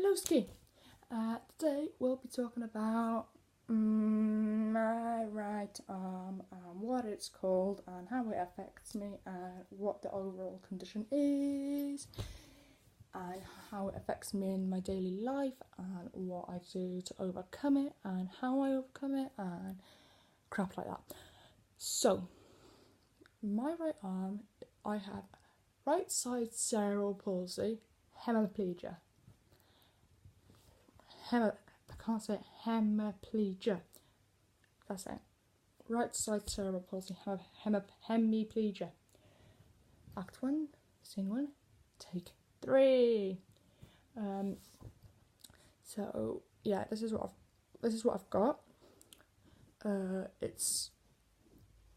Hello Ski! Today we'll be talking about my right arm and what it's called and how it affects me and what the overall condition is and how it affects me in my daily life and what I do to overcome it and how I overcome it and crap like that. So, my right arm, I have right side cerebral palsy, hemiplegia. I can't say it, hemiplegia. That's it. Right side cerebral palsy, hemiplegia. Act 1, scene 1, take 3. So yeah, this is what I've got. It's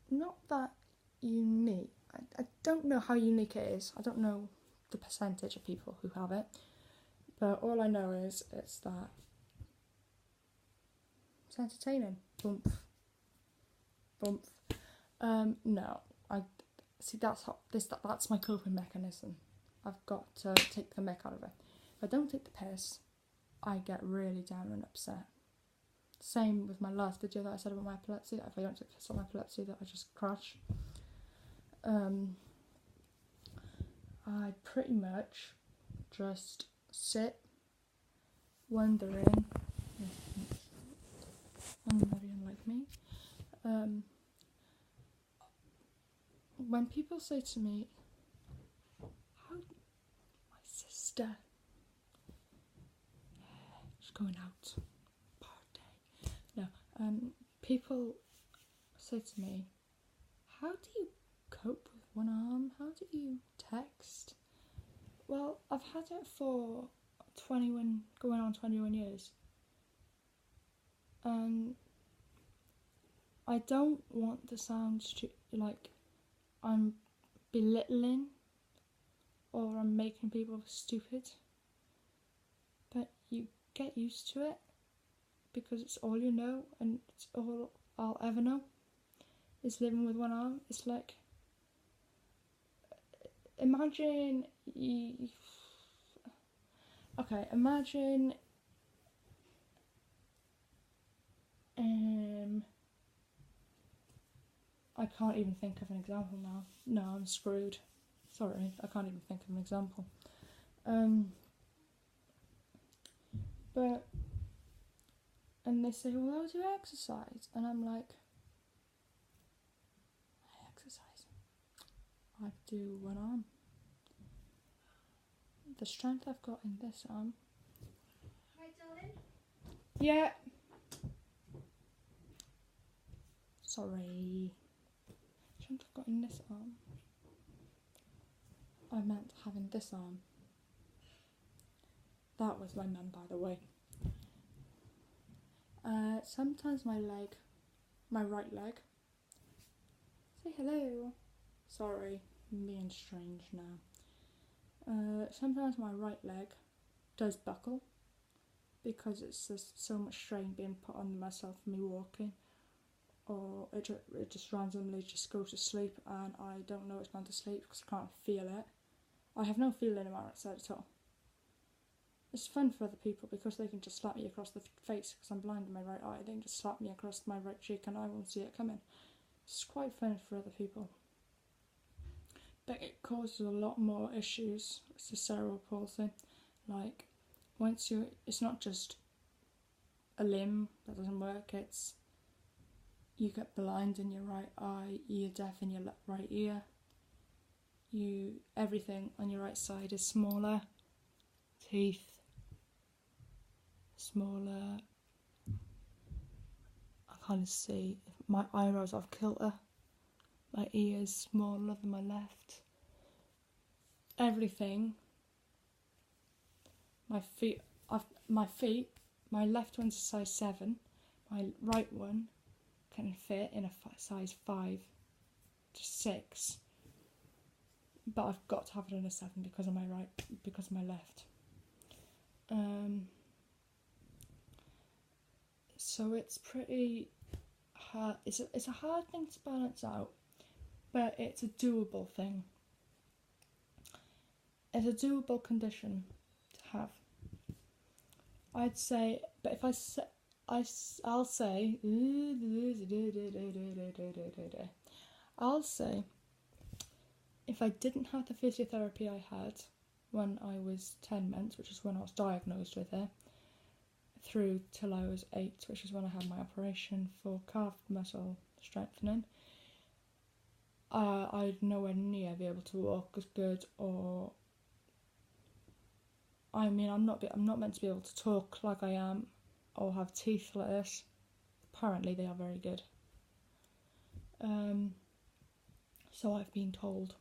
not that unique. I don't know how unique it is. I don't know the percentage of people who have it. But all I know is it's that it's entertaining. Bump. No, I see. That's my coping mechanism. I've got to take the mick out of it. If I don't take the piss, I get really down and upset. Same with my last video that I said about my epilepsy. That if I don't take the piss on my epilepsy, that I just crash. I pretty much just sit wondering like me. When people say to me, how my sister, she's going out party. No, people say to me, how do you cope with one arm? How do you text? Well, I've had it for going on 21 years. And I don't want to sound like I'm belittling or I'm making people stupid. But you get used to it because it's all you know and it's all I'll ever know is living with one arm. It's like, imagine I can't even think of an example now. No, I'm screwed. Sorry, I can't even think of an example. And they say, well, how do you exercise? And I'm like, I exercise. I do one arm. The strength I've got in this arm. Hi, darling. Yeah. Sorry. The strength I've got in this arm. I meant having this arm. That was my mum, by the way. Sometimes my right leg. Say hello. Sorry, I'm being strange now. Sometimes my right leg does buckle because it's just so much strain being put on myself for me walking, or it just randomly just goes to sleep and I don't know it's gone to sleep because I can't feel it. I have no feeling in my right side at all. It's fun for other people because they can just slap me across the face because I'm blind in my right eye. They can just slap me across my right cheek and I won't see it coming. It's quite fun for other people. But it causes a lot more issues. It's the cerebral palsy. Like, it's not just a limb that doesn't work, it's you get blind in your right eye, you're deaf in your right ear, everything on your right side is smaller, teeth smaller, I can't see, my eyebrows off kilter, my ears smaller than my left, everything. My feet, my left one's a size 7, my right one can fit in a size 5 to 6, but I've got to have it in a 7 because of my left. So it's pretty hard. It's a hard thing to balance out, but it's a doable thing. It's a doable condition to have. I'd say, but if I'll say, I'll say, if I didn't have the physiotherapy I had when I was 10 months, which is when I was diagnosed with it, through till I was 8, which is when I had my operation for calf muscle strengthening, I'd nowhere near be able to walk as good, or I mean, I'm not meant to be able to talk like I am, or have teeth like this. Apparently, they are very good. So I've been told.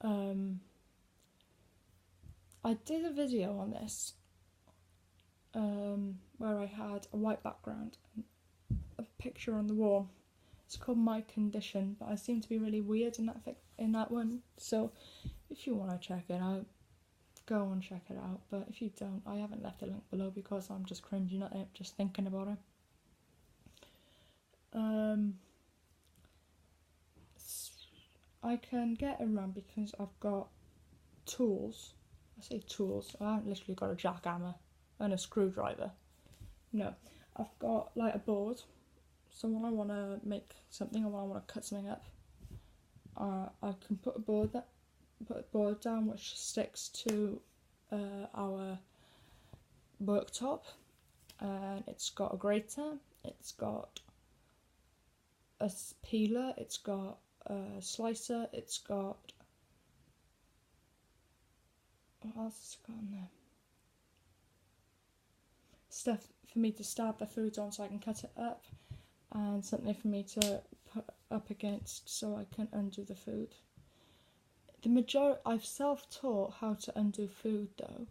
I did a video on this, where I had a white background and a picture on the wall. It's called My Condition, but I seem to be really weird in that one. So if you want to check it out, go and check it out. But if you don't, I haven't left a link below because I'm just cringing at it, just thinking about it. I can get around because I've got tools. I say tools, I haven't literally got a jackhammer and a screwdriver. No, I've got like a board. So when I want to make something or when I want to cut something up, I can put a board down which sticks to our worktop, and it's got a grater, it's got a peeler, it's got a slicer, it's got, what else has it got on there? Stuff for me to stab the food on so I can cut it up, and something for me to put up against so I can undo the food. I've self-taught how to undo food though,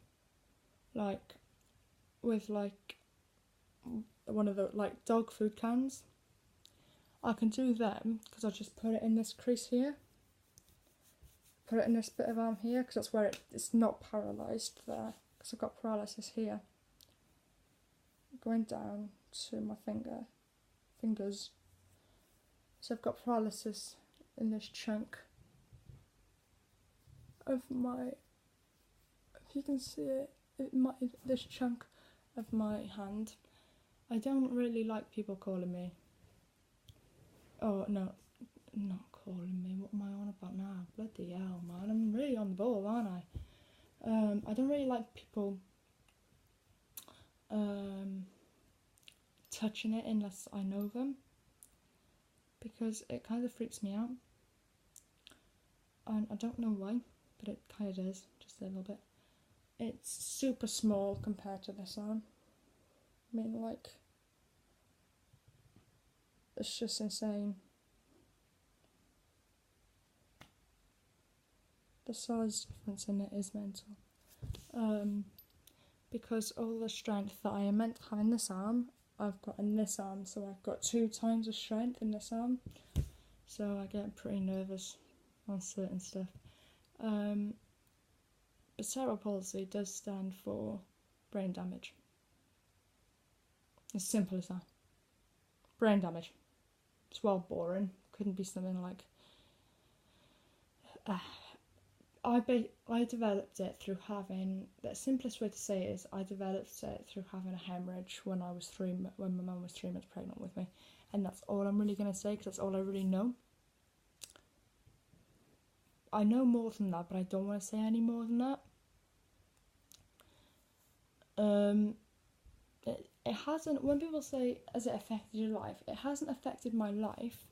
like with like one of the like dog food cans. I can do them because I just put it in this crease here, put it in this bit of arm here, because that's where it's not paralysed there, because I've got paralysis here, going down to my fingers. So I've got paralysis in this chunk of my, if you can see it, this chunk of my hand. I don't really like people calling me, oh no, not calling me, what am I on about now? Bloody hell, man, I'm really on the ball, aren't I? I don't really like people touching it unless I know them, because it kind of freaks me out, and I don't know why, but it kind of does, just a little bit. It's super small compared to this arm. I mean, like, it's just insane. The size difference in it is mental. Because all the strength that I am meant to have in this arm, I've got in this arm, so I've got 2 times the strength in this arm. So I get pretty nervous on certain stuff. But cerebral palsy does stand for brain damage. As simple as that. Brain damage. It's well boring. Couldn't be something like... I developed it through having... The simplest way to say it is I developed it through having a hemorrhage when my mum was 3 months pregnant with me. And that's all I'm really going to say, because that's all I really know. I know more than that, but I don't want to say any more than that. It hasn't, when people say, has it affected your life? It hasn't affected my life,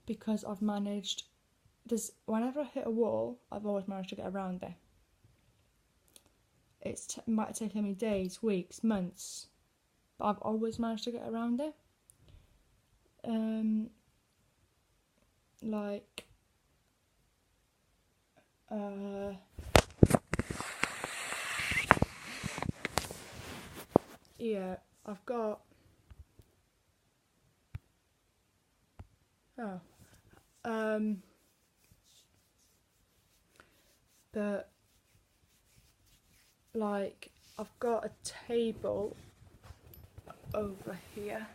because I've managed, whenever I hit a wall, I've always managed to get around it. It might have taken me days, weeks, months, but I've always managed to get around it. Yeah, I've got... but, like, I've got a table over here.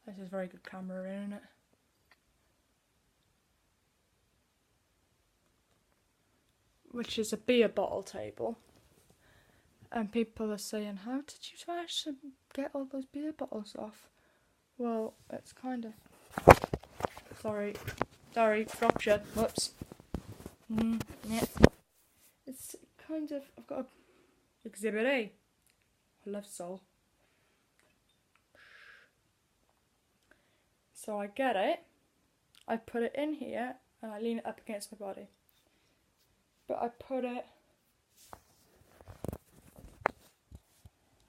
This is very good camera, isn't it? which is a beer bottle table. And people are saying, how did you manage to get all those beer bottles off? Well, it's kind of... Sorry, dropped you. Whoops. Yeah. It's kind of... I've got a Exhibit A. I love Soul. So I get it. I put it in here and I lean it up against my body. But I put it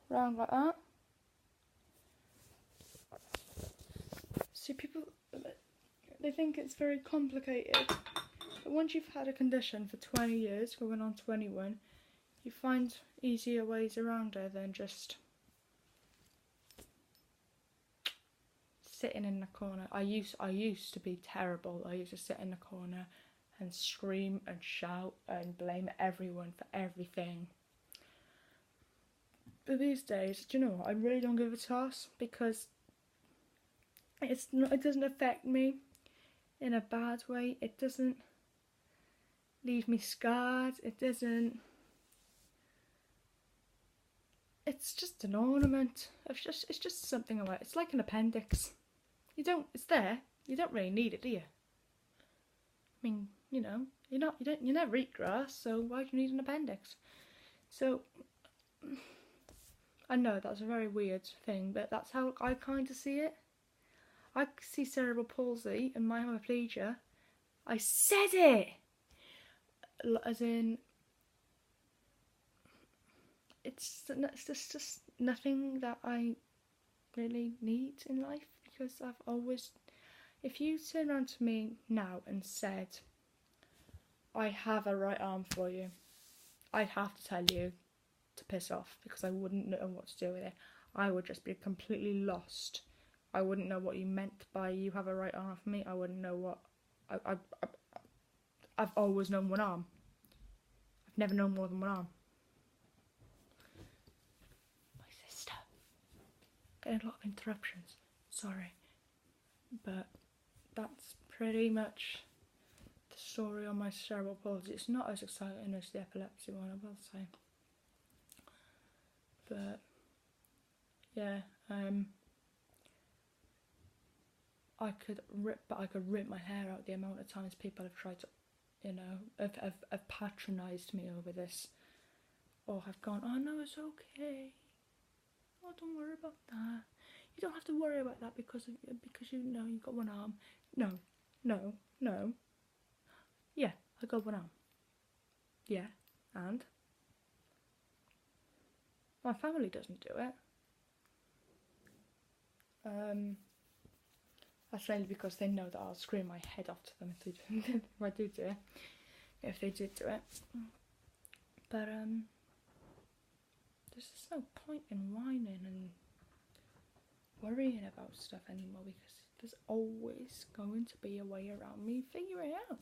round like that. See, people, they think it's very complicated. But once you've had a condition for 20 years, going on 21, you find easier ways around it than just sitting in the corner. I used to be terrible. I used to sit in the corner and scream and shout and blame everyone for everything. But these days, do you know what? I really don't give a toss, because it doesn't affect me in a bad way. It doesn't leave me scarred. It's just an ornament. It's just something about it. It's like an appendix. It's there. You don't really need it, do you? I mean, you know, you never eat grass, so why do you need an appendix? So, I know that's a very weird thing, but that's how I kind of see it. I see cerebral palsy and myomiplegia. I said it! As in, it's just nothing that I really need in life, because I've always... If you turn around to me now and said, I have a right arm for you, I'd have to tell you to piss off, because I wouldn't know what to do with it. I would just be completely lost. I wouldn't know what you meant by you have a right arm for me. I wouldn't know what... I've always known one arm. I've never known more than one arm. My sister. Getting a lot of interruptions. Sorry. But that's pretty much the story on my cerebral palsy. It's not as exciting as the epilepsy one, I will say. But yeah, I could rip my hair out the amount of times people have tried to, you know, have patronised me over this, or have gone, oh no, it's okay, oh don't worry about that, you don't have to worry about that because you know you've got one arm. No, yeah, I got one arm, yeah, and my family doesn't do it. That's mainly because they know that I'll scream my head off to them if I do it. If they did do it. But there's just no point in whining and worrying about stuff anymore, because there's always going to be a way around me figuring it out.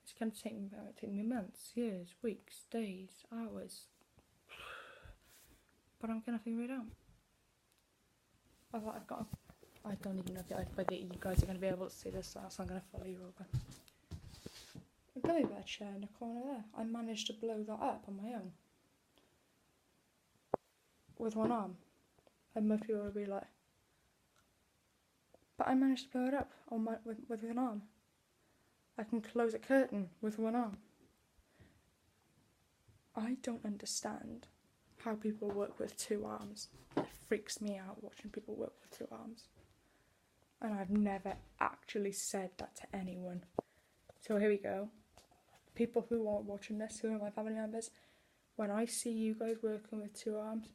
It's going to take me months, years, weeks, days, hours. But I'm going to figure it out. I don't even know whether you guys are going to be able to see this, so I'm going to follow you over. A gummy bear chair in the corner there. I managed to blow that up on my own. With one arm. And most people would be like, but I managed to blow it up on with an arm. I can close a curtain with one arm. I don't understand how people work with two arms. It freaks me out watching people work with two arms. And I've never actually said that to anyone. So here we go. People who aren't watching this, who are my family members, when I see you guys working with two arms,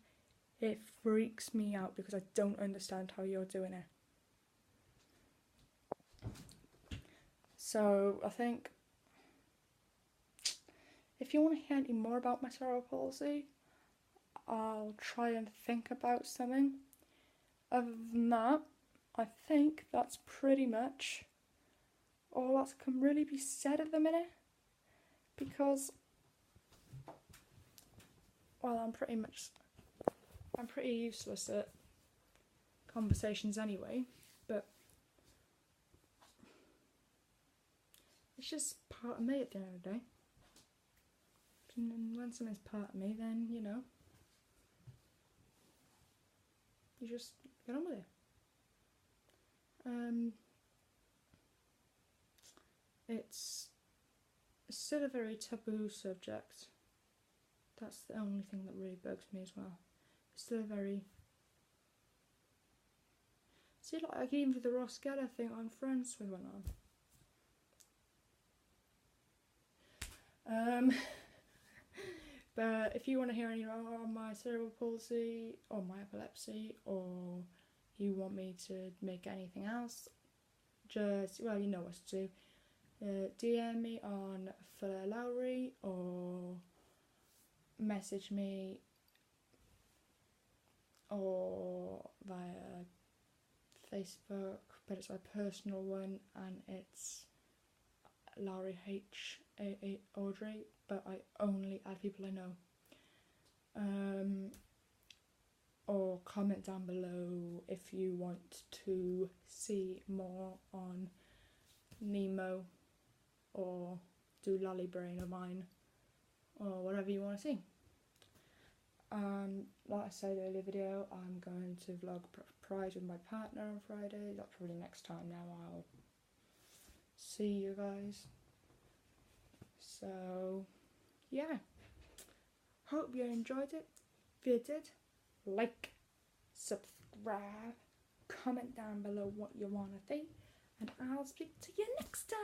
it freaks me out because I don't understand how you're doing it. So I think if you want to hear any more about my cerebral palsy, I'll try and think about something. Other than that, I think that's pretty much all that can really be said at the minute, because, well, I'm pretty useless at conversations anyway, but It's just part of me at the end of the day. And when something's part of me, then, you know, you just get on with it. It's still a very taboo subject. That's the only thing that really bugs me as well. It's still a very... See, like even for the Ross Geller thing, I'm friends with one on. But if you want to hear any on my cerebral palsy or my epilepsy, or you want me to make anything else, just, well, you know what to do. DM me on Fuller Lowry or message me or via Facebook, but it's my personal one and it's Lowry H A Audrey, but I only add people I know. Or comment down below if you want to see more on Nemo or do Lolly Brain of mine or whatever you want to see. Like I said earlier video, I'm going to vlog Pride with my partner on Friday. That's probably next time now I'll see you guys. So yeah, hope you enjoyed it. If you did, like, subscribe, comment down below what you want to think, and I'll speak to you next time.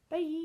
Bye.